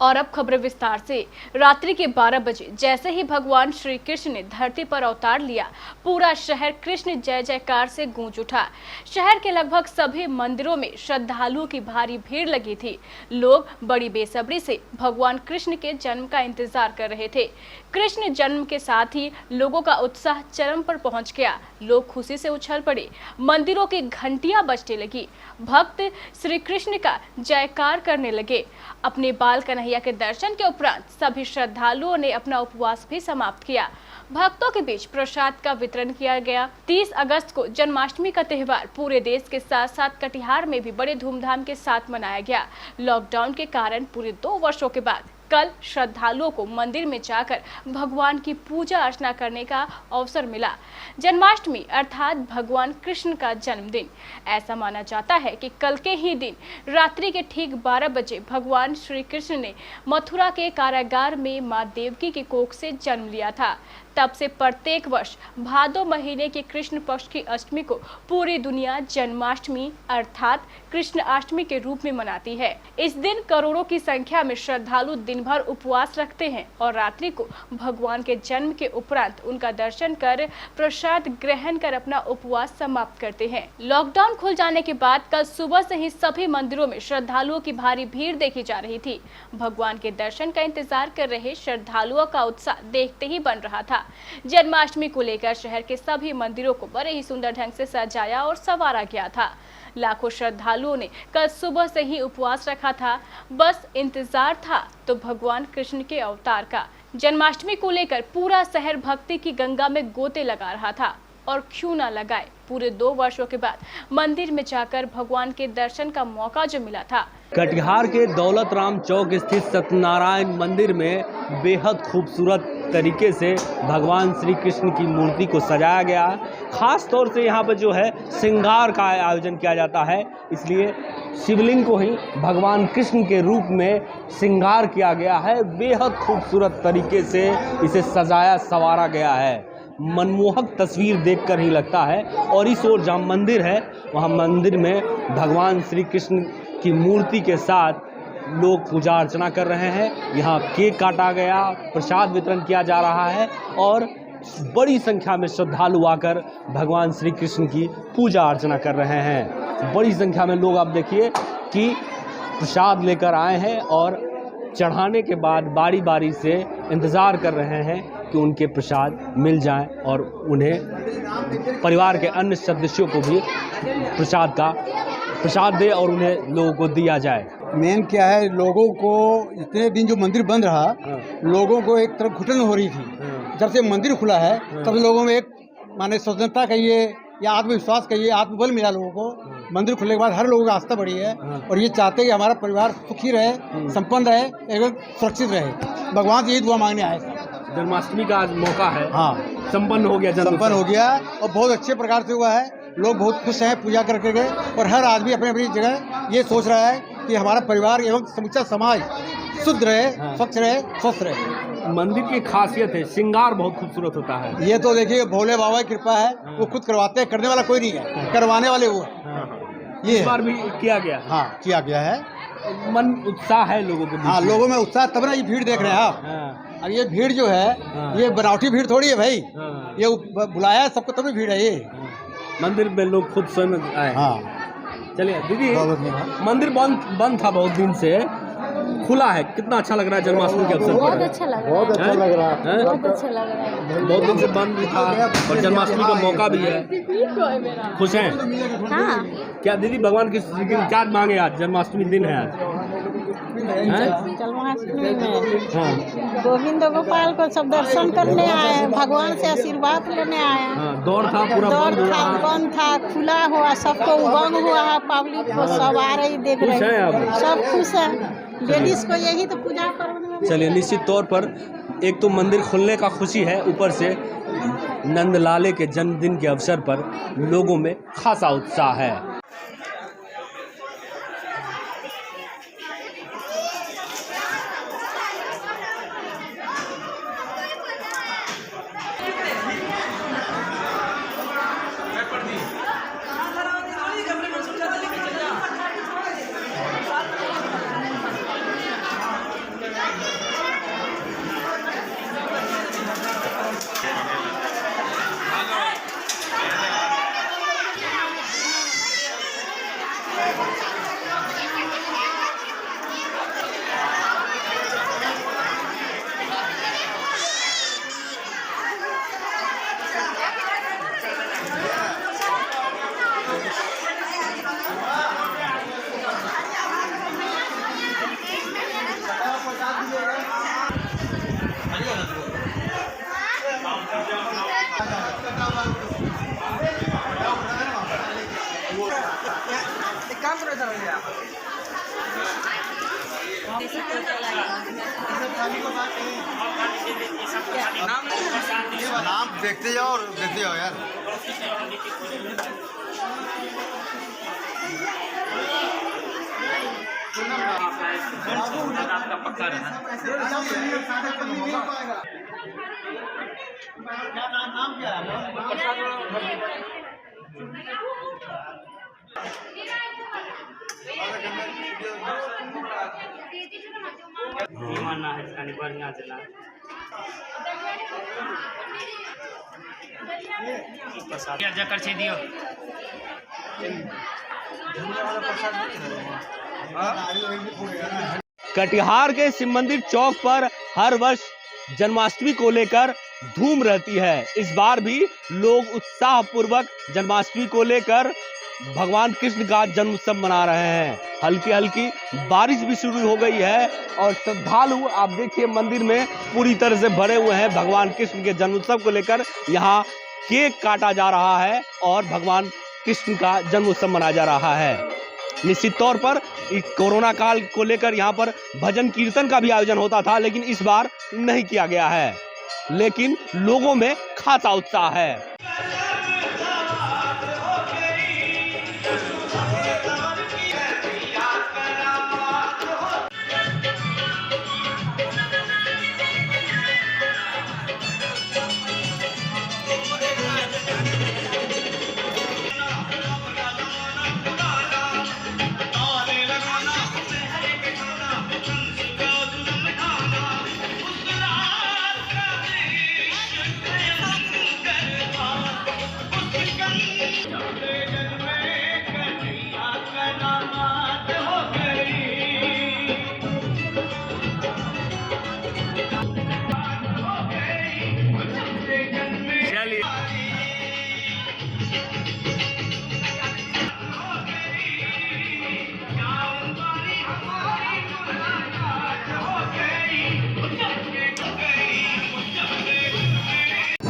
और अब खबरें विस्तार से। रात्रि के 12 बजे जैसे ही भगवान श्री कृष्ण ने धरती पर अवतार लिया, पूरा शहर कृष्ण जय जयकार से गूंज उठा। शहर के लगभग सभी मंदिरों में श्रद्धालुओं की भारी भीड़ लगी थी। लोग बड़ी बेसब्री से भगवान कृष्ण के जन्म का इंतजार कर रहे थे। कृष्ण जन्म के साथ ही लोगों का उत्साह चरम पर पहुंच गया। लोग खुशी से उछल पड़े, मंदिरों की घंटियां बजने लगी, भक्त श्री कृष्ण का जयकार करने लगे। अपने बाल कन्हैया के दर्शन के उपरांत सभी श्रद्धालुओं ने अपना उपवास भी समाप्त किया। भक्तों के बीच प्रसाद का वितरण किया गया। 30 अगस्त को जन्माष्टमी का त्यौहार पूरे देश के साथ साथ कटिहार में भी बड़े धूमधाम के साथ मनाया गया। लॉकडाउन के कारण पूरे 2 वर्षों के बाद कल श्रद्धालुओं को मंदिर में जाकर भगवान की पूजा अर्चना करने का अवसर मिला। जन्माष्टमी अर्थात भगवान कृष्ण का जन्मदिन। ऐसा माना जाता है कि कल के ही दिन रात्रि के ठीक 12 बजे भगवान श्री कृष्ण ने मथुरा के कारागार में मां देवकी की कोख से जन्म लिया था। तब से प्रत्येक वर्ष भादो महीने के कृष्ण पक्ष की अष्टमी को पूरी दुनिया जन्माष्टमी अर्थात कृष्णाष्टमी के रूप में मनाती है। इस दिन करोड़ों की संख्या में श्रद्धालु दिन भर उपवास रखते हैं और रात्रि को भगवान के जन्म के उपरांत उनका दर्शन कर प्रसाद ग्रहण कर अपना उपवास समाप्त करते हैं। लॉकडाउन खुल जाने के बाद कल सुबह से ही सभी मंदिरों में श्रद्धालुओं की भारी भीड़ देखी जा रही थी। भगवान के दर्शन का इंतजार कर रहे श्रद्धालुओं का उत्साह देखते ही बन रहा था। जन्माष्टमी को लेकर शहर के सभी मंदिरों को बड़े ही सुंदर ढंग से सजाया और संवारा गया था। लाखों श्रद्धालुओं ने कल सुबह से ही उपवास रखा था। बस इंतजार था तो भगवान कृष्ण के अवतार का। जन्माष्टमी को लेकर पूरा शहर भक्ति की गंगा में गोते लगा रहा था और क्यों ना लगाए, पूरे 2 वर्षों के बाद मंदिर में जाकर भगवान के दर्शन का मौका जो मिला था। कटिहार के दौलत राम चौक स्थित सत्यनारायण मंदिर में बेहद खूबसूरत तरीके से भगवान श्री कृष्ण की मूर्ति को सजाया गया। खास तौर से यहाँ पर जो है श्रृंगार का आयोजन किया जाता है, इसलिए शिवलिंग को ही भगवान कृष्ण के रूप में श्रृंगार किया गया है। बेहद खूबसूरत तरीके से इसे सजाया संवारा गया है। मनमोहक तस्वीर देखकर ही लगता है। और इस ओर जहाँ मंदिर है वहाँ मंदिर में भगवान श्री कृष्ण की मूर्ति के साथ लोग पूजा अर्चना कर रहे हैं। यहाँ केक काटा गया, प्रसाद वितरण किया जा रहा है और बड़ी संख्या में श्रद्धालु आकर भगवान श्री कृष्ण की पूजा अर्चना कर रहे हैं। बड़ी संख्या में लोग आप देखिए कि प्रसाद लेकर आए हैं और चढ़ाने के बाद बारी बारी से इंतज़ार कर रहे हैं कि उनके प्रसाद मिल जाएं और उन्हें परिवार के अन्य सदस्यों को भी प्रसाद दे और उन्हें लोगों को दिया जाए। मेन क्या है, लोगों को इतने दिन जो मंदिर बंद रहा, लोगों को एक तरफ घुटन हो रही थी। जब से मंदिर खुला है तब लोगों में एक माने स्वतंत्रता कहिए या आत्मविश्वास कहिए, आत्मबल मिला लोगों को। मंदिर खुलने के बाद हर लोगों की आस्था बढ़ी है और ये चाहते हैं कि हमारा परिवार सुखी रहे, संपन्न रहे, एवं सुरक्षित रहे। भगवान से यही दुआ मांगने आए। जन्माष्टमी का आज मौका है, हाँ संपन्न हो गया और बहुत अच्छे प्रकार से हुआ है। लोग बहुत खुश हैं पूजा करके गए और हर आदमी अपनी अपनी जगह ये सोच रहा है कि हमारा परिवार एवं समूचा समाज शुद्ध रहे, स्वच्छ रहे, स्वस्थ रहे। मंदिर की खासियत है, श्रृंगार बहुत खूबसूरत होता है। ये तो देखिए भोले बाबा की कृपा है, वो खुद करवाते हैं, करने वाला कोई नहीं है, करवाने वाले वो है। ये इस बार भी किया गया, हाँ किया गया है। मन उत्साह है लोगों के, हाँ लोगों में उत्साह, तब ना ये भीड़ देख रहे हैं आप। और ये भीड़ जो है ये बनावटी भीड़ थोड़ी है भाई, ये बुलाया सबको तभी भीड़ है। ये मंदिर में लोग खुद समझ आए। हाँ चलिए दीदी, मंदिर बंद था बहुत दिन से, खुला है, कितना अच्छा लग रहा है जन्माष्टमी के अवसर पर? बहुत अच्छा लग रहा है, बहुत अच्छा लग रहा है, बहुत अच्छा लग रहा है। बहुत दिन से बंद भी था और जन्माष्टमी का मौका भी है। खुश हैं? हाँ। क्या दीदी भगवान की क्या मांगे? आज जन्माष्टमी दिन है आज। जन्माष्टमी में गोविंद गोपाल को सब दर्शन करने आए हैं, भगवान से आशीर्वाद लेने आए हैं। दौड़ था पूरा, बंद था, खुला हुआ, सबको उमंग हुआ है, पब्लिक को सब आ रही देख रहे हैं, सब खुश हैं। लेडीज को यही तो पूजा करने। चलिए, निश्चित तौर पर एक तो मंदिर खुलने का खुशी है, ऊपर से नंदलाले के जन्मदिन के अवसर पर लोगों में खासा उत्साह है। नाम देखते जाओ और देखते जाओ यार। आपका पक्का रहा। नाम क्या है? मानना है इसका बढ़िया चला। जकर छे दियो। कटिहार के शिव मंदिर चौक पर हर वर्ष जन्माष्टमी को लेकर धूम रहती है। इस बार भी लोग उत्साह पूर्वक जन्माष्टमी को लेकर भगवान कृष्ण का जन्म उत्सव मना रहे हैं। हल्की हल्की बारिश भी शुरू हो गई है और श्रद्धालु आप देखिए मंदिर में पूरी तरह से भरे हुए हैं। भगवान कृष्ण के जन्म उत्सव को लेकर यहाँ केक काटा जा रहा है और भगवान कृष्ण का जन्म उत्सव मनाया जा रहा है। निश्चित तौर पर कोरोना काल को लेकर यहाँ पर भजन कीर्तन का भी आयोजन होता था, लेकिन इस बार नहीं किया गया है। लेकिन लोगों में खासा उत्साह है।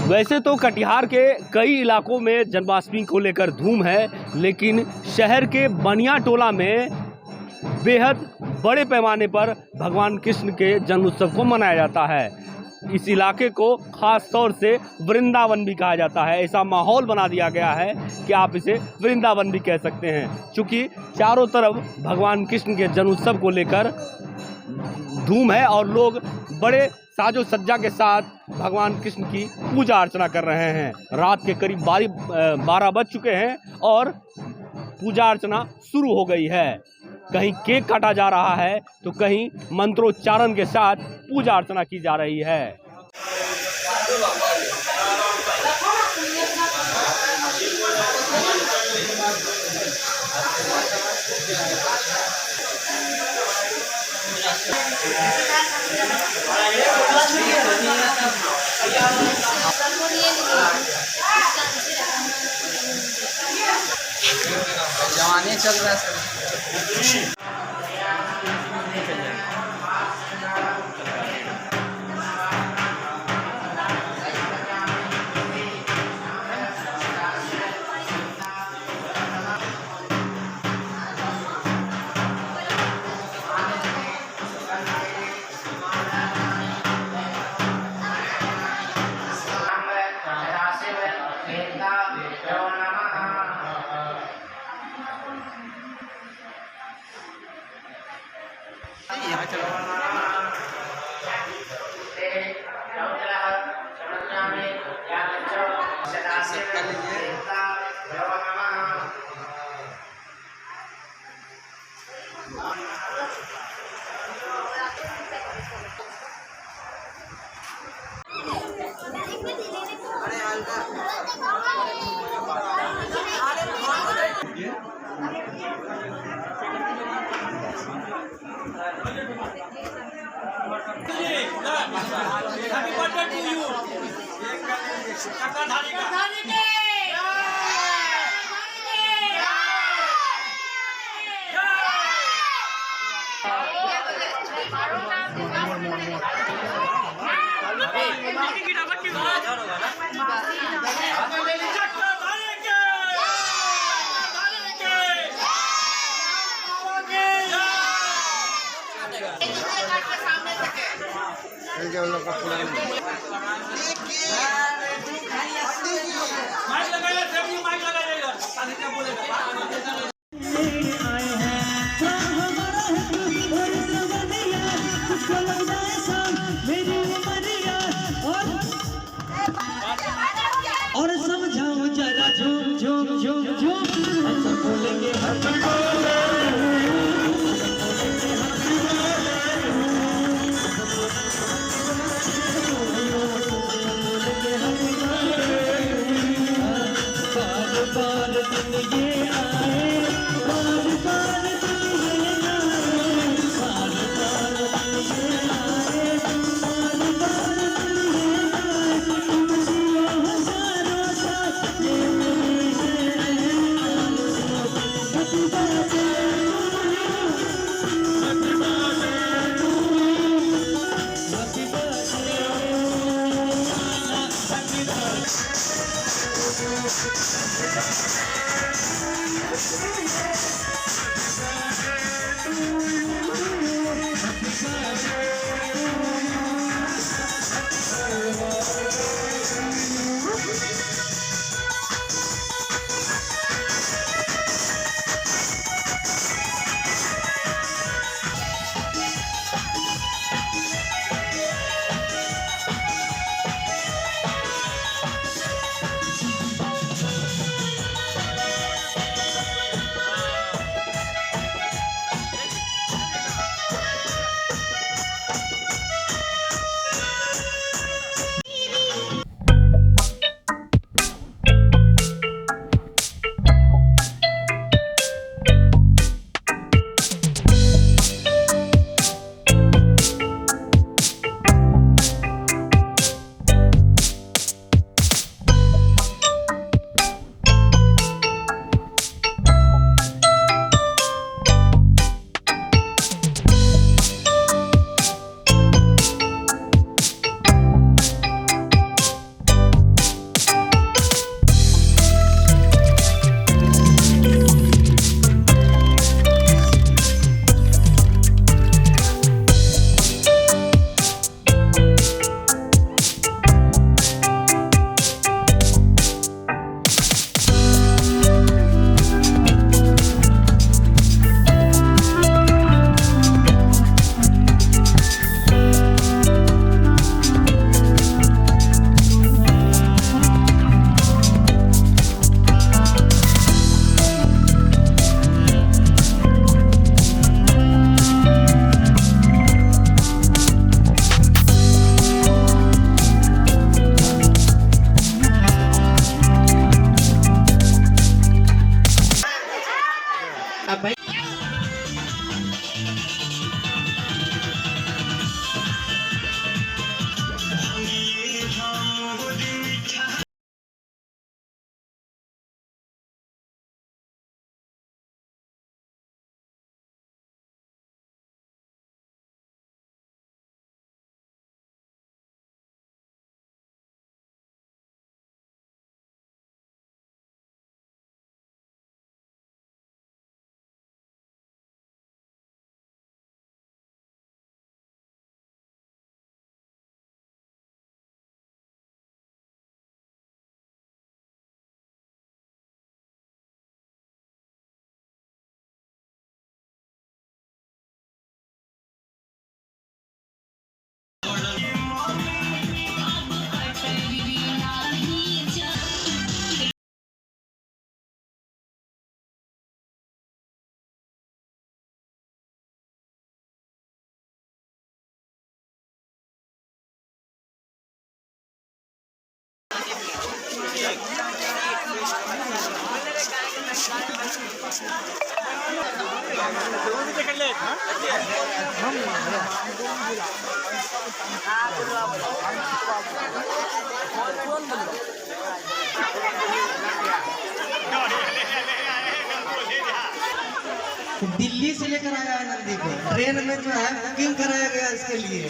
वैसे तो कटिहार के कई इलाकों में जन्माष्टमी को लेकर धूम है, लेकिन शहर के बनिया टोला में बेहद बड़े पैमाने पर भगवान कृष्ण के जन्म उत्सव को मनाया जाता है। इस इलाके को खास तौर से वृंदावन भी कहा जाता है। ऐसा माहौल बना दिया गया है कि आप इसे वृंदावन भी कह सकते हैं, क्योंकि चारों तरफ भगवान कृष्ण के जन्म उत्सव को लेकर धूम है और लोग बड़े साजो सज्जा के साथ भगवान कृष्ण की पूजा अर्चना कर रहे हैं। रात के करीब 12 बज चुके हैं और पूजा अर्चना शुरू हो गई है। कहीं केक काटा जा रहा है तो कहीं मंत्रोच्चारण के साथ पूजा अर्चना की जा रही है। जवानी चल रहा है। Happy birthday to you. के उन लोग का पूरा नहीं। और समझाओ जरा झूम झूम झूम झूम हम सब बोलेंगे हैप्पी बार बार दिन ये आए, बार बार दिन ये आए, बार बार दिन ये आए, बार बार दिन ये आए, तुम जियो हजारों साल ये मेरी है आरज़ू। हैप्पी बर्थडे हैप्पी दिल्ली से लेकर आया है नंदी को, ट्रेन में जो है बुकिंग कराया गया इसके लिए।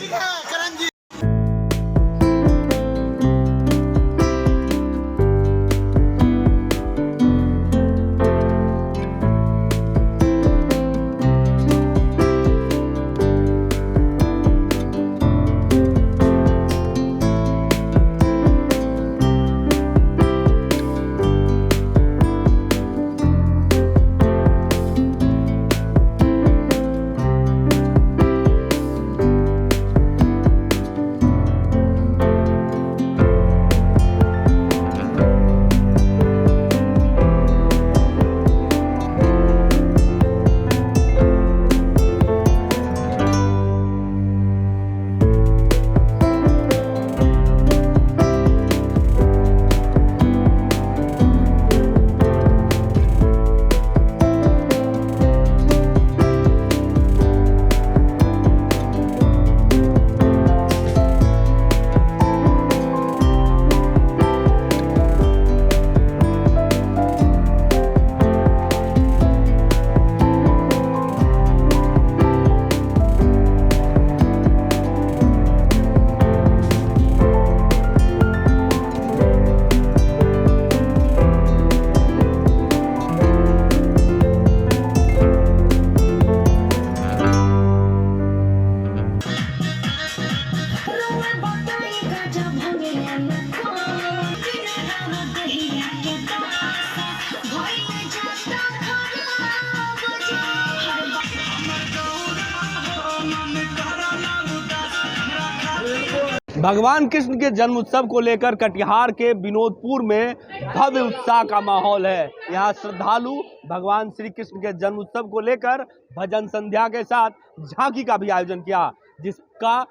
भगवान कृष्ण के जन्म उत्सव को लेकर कटिहार के विनोदपुर में भव्य उत्साह का माहौल है। यहाँ श्रद्धालु भगवान श्री कृष्ण के जन्म उत्सव को लेकर भजन संध्या के साथ झांकी का भी आयोजन किया, जिसका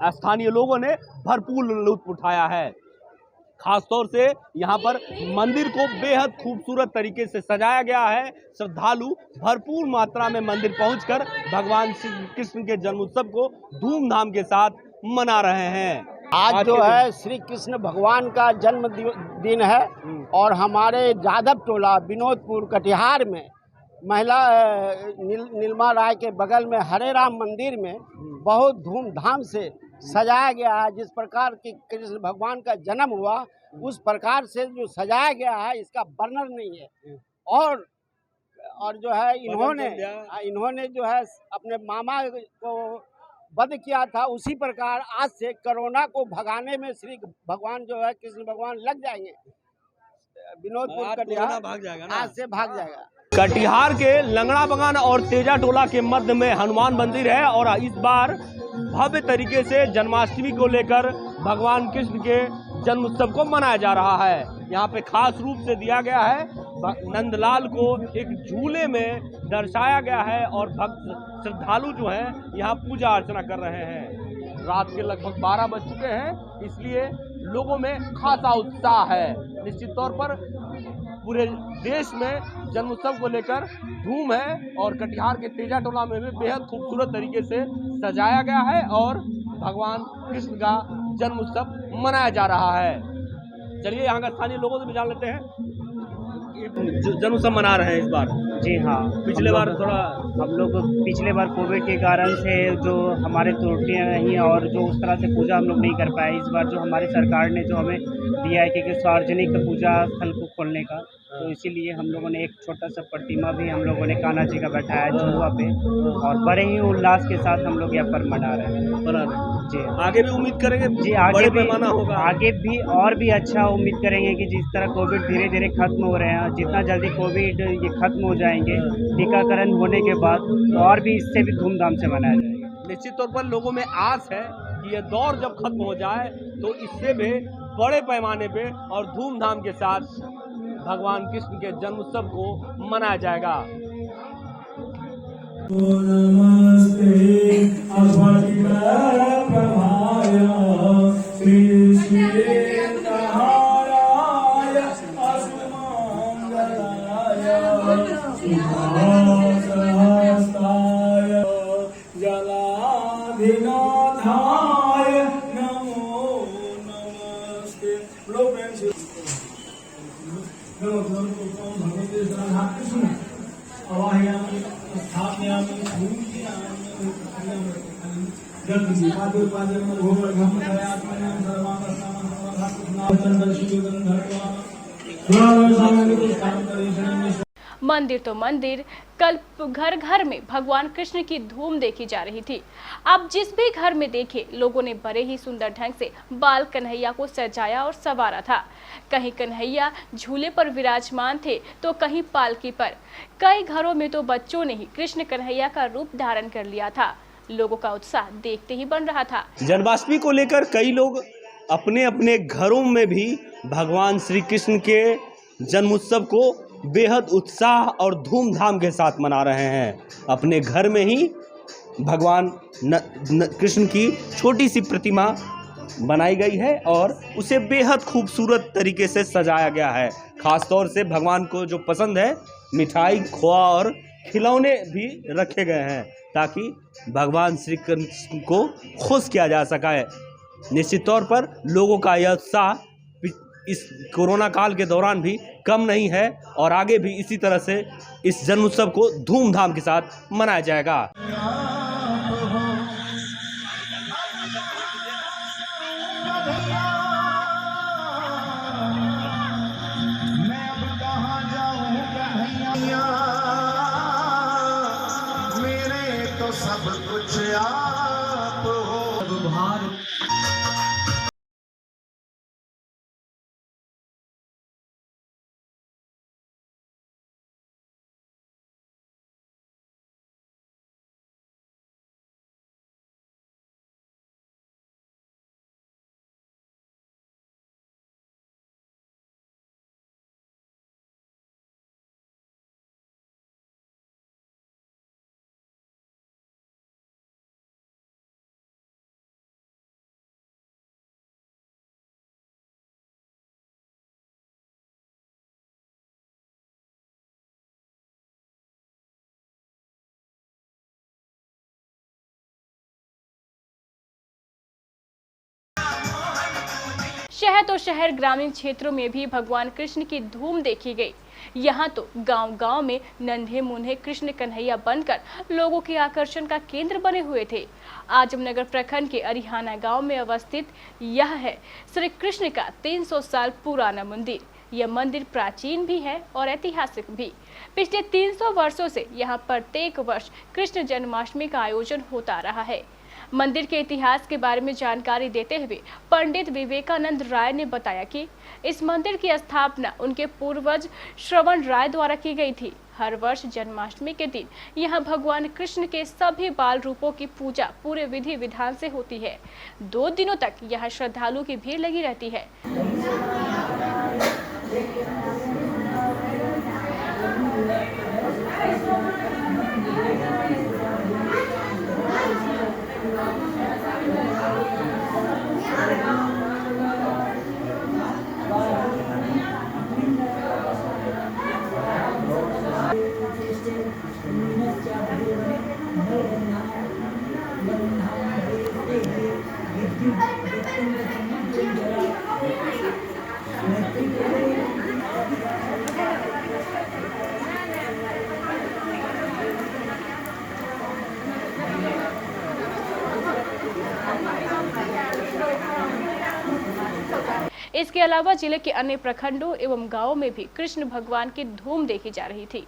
स्थानीय लोगों ने भरपूर लुत्फ उठाया है। खासतौर से यहाँ पर मंदिर को बेहद खूबसूरत तरीके से सजाया गया है। श्रद्धालु भरपूर मात्रा में मंदिर पहुंचकर भगवान श्री कृष्ण के जन्म उत्सव को धूमधाम के साथ मना रहे हैं। आज जो है श्री कृष्ण भगवान का जन्म दिन है और हमारे जादव टोला विनोदपुर कटिहार में महिला नीलमा राय के बगल में हरे राम मंदिर में बहुत धूमधाम से सजाया गया है। जिस प्रकार की कृष्ण भगवान का जन्म हुआ उस प्रकार से जो सजाया गया है इसका वर्णन नहीं है। और जो है इन्होंने जो है अपने मामा को वध किया था, उसी प्रकार आज से कोरोना को भगाने में श्री भगवान जो है कृष्ण भगवान लग जाएंगे। विनोदपुर कटिहार भाग जाएगा आज से भाग जाएगा। कटिहार के लंगड़ा बगान और तेजा टोला के मध्य में हनुमान मंदिर है और इस बार भव्य तरीके से जन्माष्टमी को लेकर भगवान कृष्ण के जन्म उत्सव को मनाया जा रहा है। यहाँ पे खास रूप से दिया गया है, नंदलाल को एक झूले में दर्शाया गया है और भक्त श्रद्धालु जो हैं यहाँ पूजा अर्चना कर रहे हैं। रात के लगभग 12 बज चुके हैं, इसलिए लोगों में खासा उत्साह है। निश्चित तौर पर पूरे देश में जन्म उत्सव को लेकर धूम है और कटिहार के तेजा टोला में भी बेहद खूबसूरत तरीके से सजाया गया है और भगवान कृष्ण का जन्म उत्सव मनाया जा रहा है। चलिए यहाँ का स्थानीय लोगों से भी जान लेते हैं। जन्म उत्सव मना रहे हैं इस बार। जी हाँ, पिछले बार थोड़ा हम लोग पिछले बार कोविड के कारण से जो हमारे त्रुटियाँ रही और जो उस तरह से पूजा हम लोग नहीं कर पाए। इस बार जो हमारी सरकार ने जो हमें दिया है कि सार्वजनिक पूजा स्थल को खोलने का, तो इसीलिए हम लोगों ने एक छोटा सा प्रतिमा भी हम लोगों ने कान्हा जी का बैठाया है झुलुआ पे और बड़े ही उल्लास के साथ हम लोग यहाँ पर मना रहे हैं। जी आगे भी उम्मीद करेंगे जी आगे बड़े भी पैमाना होगा। आगे भी और भी अच्छा उम्मीद करेंगे कि जिस तरह कोविड धीरे धीरे खत्म हो रहे हैं, जितना जल्दी कोविड ये खत्म हो जाएंगे टीकाकरण होने के बाद, तो और भी इससे भी धूमधाम से मनाया जाएगा। निश्चित तौर पर लोगों में आस है कि यह दौर जब खत्म हो जाए तो इससे भी बड़े पैमाने पे और धूमधाम के साथ भगवान कृष्ण के जन्म उत्सव को मनाया जाएगा। मंदिर तो मंदिर, कल घर घर में भगवान कृष्ण की धूम देखी जा रही थी। अब जिस भी घर में देखे लोगों ने बड़े ही सुंदर ढंग से बाल कन्हैया को सजाया और संवारा था। कहीं कन्हैया झूले पर विराजमान थे तो कहीं पालकी पर। कई घरों में तो बच्चों ने ही कृष्ण कन्हैया का रूप धारण कर लिया था। लोगों का उत्साह देखते ही बन रहा था। जन्माष्टमी को लेकर कई लोग अपने अपने घरों में भी भगवान श्री कृष्ण के जन्म उत्सव को बेहद उत्साह और धूमधाम के साथ मना रहे हैं। अपने घर में ही भगवान कृष्ण की छोटी सी प्रतिमा बनाई गई है और उसे बेहद खूबसूरत तरीके से सजाया गया है। खास तौर से भगवान को जो पसंद है, मिठाई, खोआ और खिलौने भी रखे गए हैं ताकि भगवान श्री कृष्ण को खुश किया जा सके। निश्चित तौर पर लोगों का यह उत्साह इस कोरोना काल के दौरान भी कम नहीं है और आगे भी इसी तरह से इस जन्म उत्सव को धूमधाम के साथ मनाया जाएगा। मेरे तो सब कुछ आप हो। शहर तो शहर ग्रामीण क्षेत्रों में भी भगवान कृष्ण की धूम देखी गई। यहाँ तो गांव-गांव में नन्हे मुन्हे कृष्ण कन्हैया बनकर लोगों के आकर्षण का केंद्र बने हुए थे। आजमनगर प्रखंड के अरिहाना गांव में अवस्थित यह है श्री कृष्ण का 300 साल पुराना मंदिर। यह मंदिर प्राचीन भी है और ऐतिहासिक भी। पिछले 300 वर्षों से यहाँ प्रत्येक वर्ष कृष्ण जन्माष्टमी का आयोजन होता रहा है। मंदिर के इतिहास के बारे में जानकारी देते हुए पंडित विवेकानंद राय ने बताया कि इस मंदिर की स्थापना उनके पूर्वज श्रवण राय द्वारा की गई थी। हर वर्ष जन्माष्टमी के दिन यहाँ भगवान कृष्ण के सभी बाल रूपों की पूजा पूरे विधि विधान से होती है। 2 दिनों तक यहाँ श्रद्धालुओं की भीड़ लगी रहती है। इसके अलावा जिले के अन्य प्रखंडों एवं गांवों में भी कृष्ण भगवान की धूम देखी जा रही थी।